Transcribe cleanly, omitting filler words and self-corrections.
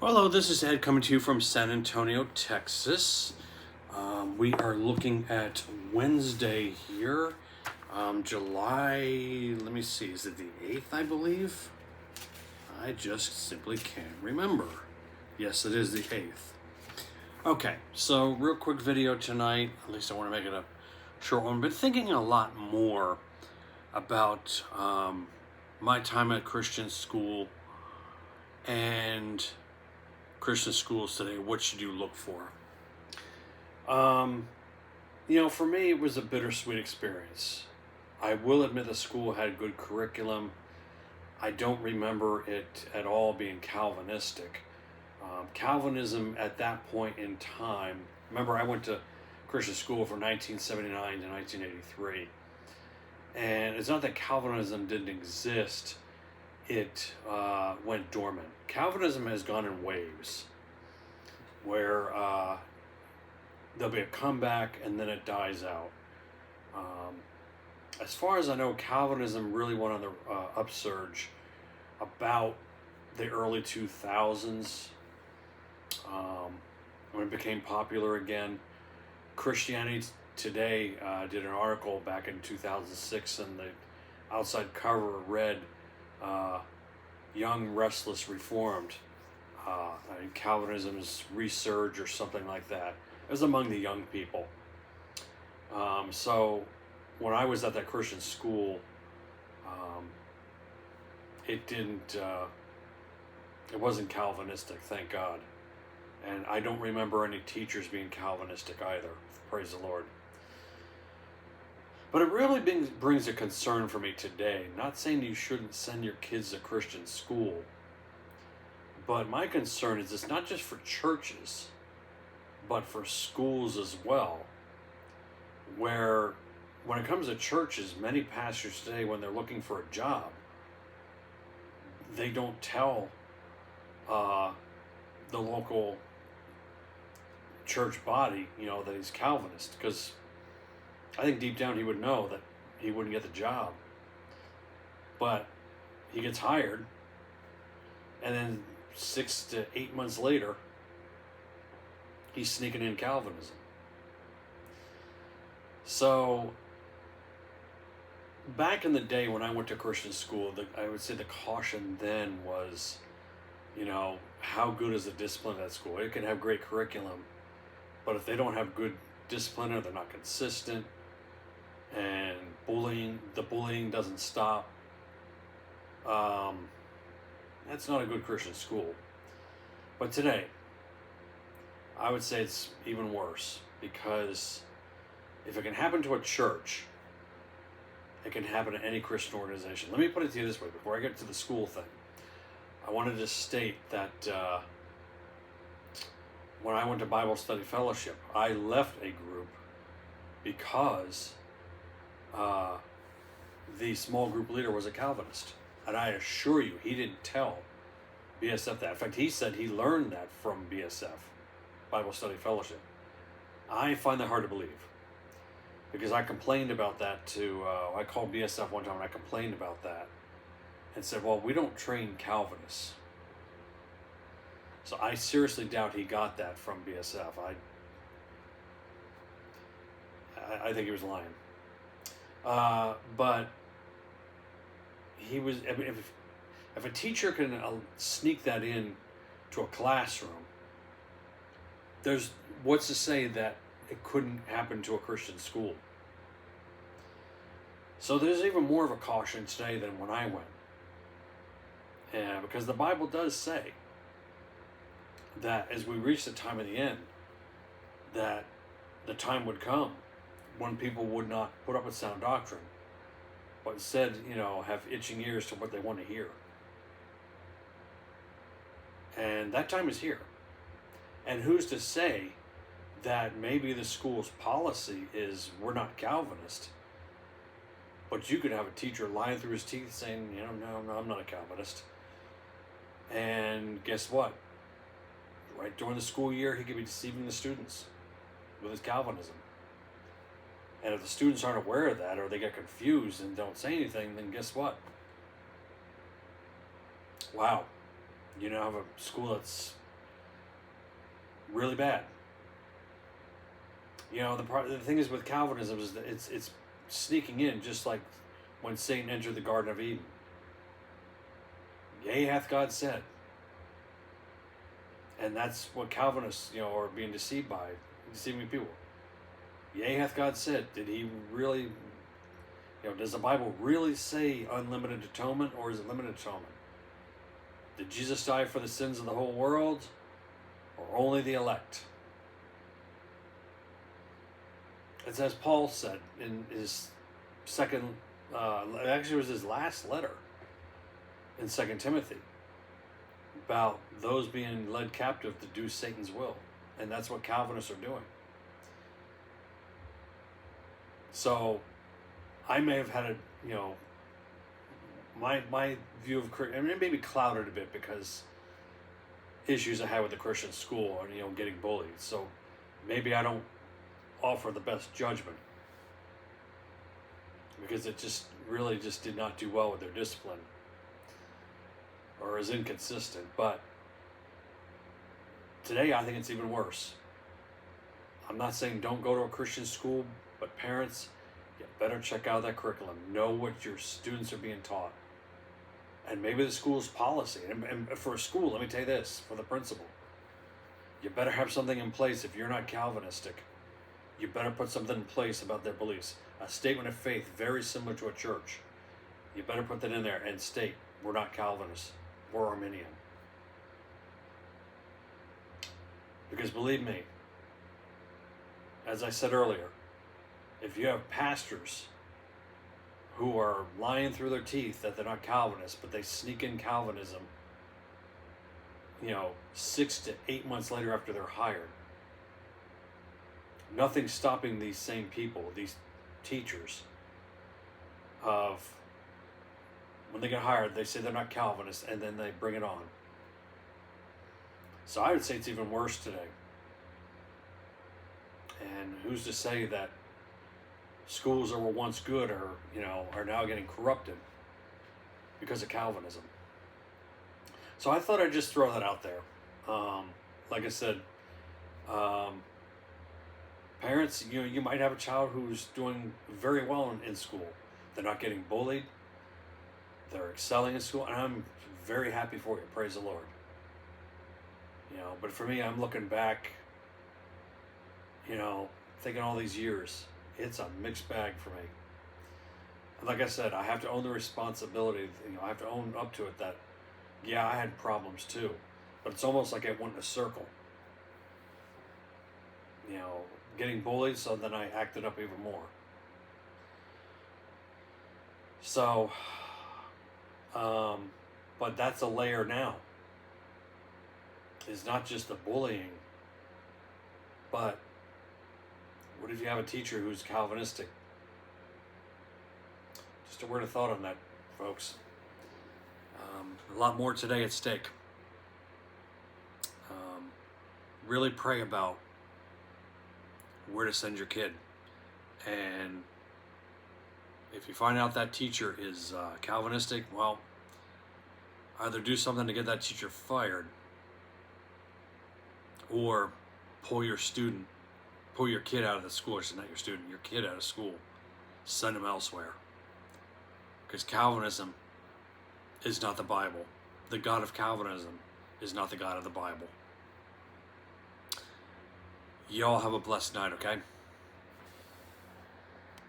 Hello, this is Ed coming to you from San Antonio, Texas. We are looking at Wednesday here, July, let me see, is it the 8th, I believe? I just simply can't remember. Yes, it is the 8th. Okay, so real quick video tonight, at least I want to make it a short one, but thinking a lot more about my time at Christian school and Christian schools today. What should you look for? For me, it was a bittersweet experience. I will admit the school had good curriculum. I don't remember it at all being Calvinistic. Calvinism at that point in time, remember I went to Christian school from 1979 to 1983. And it's not that Calvinism didn't exist, it went dormant. Calvinism has gone in waves where there'll be a comeback and then it dies out. As far as I know, Calvinism really went on the upsurge about the early 2000s when it became popular again. Christianity Today did an article back in 2006, and the outside cover read Young, Restless, Reformed. Calvinism's resurge or something like that. It was among the young people. So when I was at that Christian school, it wasn't Calvinistic, thank God. And I don't remember any teachers being Calvinistic either, praise the Lord. But it really brings a concern for me today. Not saying you shouldn't send your kids to Christian school, but my concern is it's not just for churches, but for schools as well, where when it comes to churches, many pastors today, when they're looking for a job, they don't tell the local church body, that he's Calvinist, because I think deep down he would know that he wouldn't get the job. But he gets hired, and then 6 to 8 months later, he's sneaking in Calvinism. So, back in the day when I went to Christian school, I would say the caution then was, how good is the discipline at school? It can have great curriculum, but if they don't have good discipline or they're not consistent, and the bullying doesn't stop, that's not a good Christian school. But today, I would say it's even worse, because if it can happen to a church, it can happen to any Christian organization. Let me put it to you this way, before I get to the school thing. I wanted to state that when I went to Bible Study Fellowship, I left a group because the small group leader was a Calvinist. And I assure you, he didn't tell BSF that. In fact, he said he learned that from BSF, Bible Study Fellowship. I find that hard to believe, because I complained about that to, I called BSF one time and I complained about that and said, well, we don't train Calvinists. So I seriously doubt he got that from BSF. I think he was lying. But he was, if a teacher can sneak that in to a classroom, what's to say that it couldn't happen to a Christian school? So there's even more of a caution today than when I went. Because the Bible does say that as we reach the time of the end, that the time would come when people would not put up with sound doctrine, but instead, have itching ears to what they want to hear. And that time is here. And who's to say that maybe the school's policy is we're not Calvinist, but you could have a teacher lying through his teeth saying, no, I'm not a Calvinist. And guess what? Right during the school year, he could be deceiving the students with his Calvinism. And if the students aren't aware of that, or they get confused and don't say anything, then guess what? Wow. You now have a school that's really bad. You know, the thing is with Calvinism is that it's sneaking in just like when Satan entered the Garden of Eden. Yea, hath God said. And that's what Calvinists, are being deceived by, deceiving people. Yea, hath God said. Did he really, does the Bible really say unlimited atonement, or is it limited atonement? Did Jesus die for the sins of the whole world, or only the elect? It's as Paul said in his second, actually it was his last letter in 2 Timothy, about those being led captive to do Satan's will. And that's what Calvinists are doing. So I may have had my view of Christian, it may be clouded a bit because issues I had with the Christian school and getting bullied. So maybe I don't offer the best judgment because it just really just did not do well with their discipline, or is inconsistent. But today I think it's even worse. I'm not saying don't go to a Christian school, but parents, you better check out that curriculum. Know what your students are being taught. And maybe the school's policy. And for a school, let me tell you this, for the principal, you better have something in place. If you're not Calvinistic, you better put something in place about their beliefs. A statement of faith very similar to a church. You better put that in there and state, we're not Calvinists, we're Arminian. Because believe me, as I said earlier, if you have pastors who are lying through their teeth that they're not Calvinists, but they sneak in Calvinism, 6 to 8 months later after they're hired, nothing's stopping these same people, these teachers, of when they get hired, they say they're not Calvinists, and then they bring it on. So I would say it's even worse today. And who's to say that schools that were once good are now getting corrupted because of Calvinism? So I thought I'd just throw that out there. Like I said, parents, you might have a child who's doing very well in school. They're not getting bullied. They're excelling in school, and I'm very happy for you. Praise the Lord. But for me, I'm looking back, thinking all these years, it's a mixed bag for me. And like I said, I have to own the responsibility. I have to own up to it that, yeah, I had problems too. But it's almost like I went in a circle. Getting bullied, so then I acted up even more. So, but that's a layer now. It's not just the bullying, but what if you have a teacher who's Calvinistic? Just a word of thought on that, folks. A lot more today at stake. Really pray about where to send your kid. And if you find out that teacher is Calvinistic, well, either do something to get that teacher fired, or pull your kid out of the school, or not your student, your kid out of school. Send him elsewhere. Because Calvinism is not the Bible. The God of Calvinism is not the God of the Bible. Y'all have a blessed night, okay?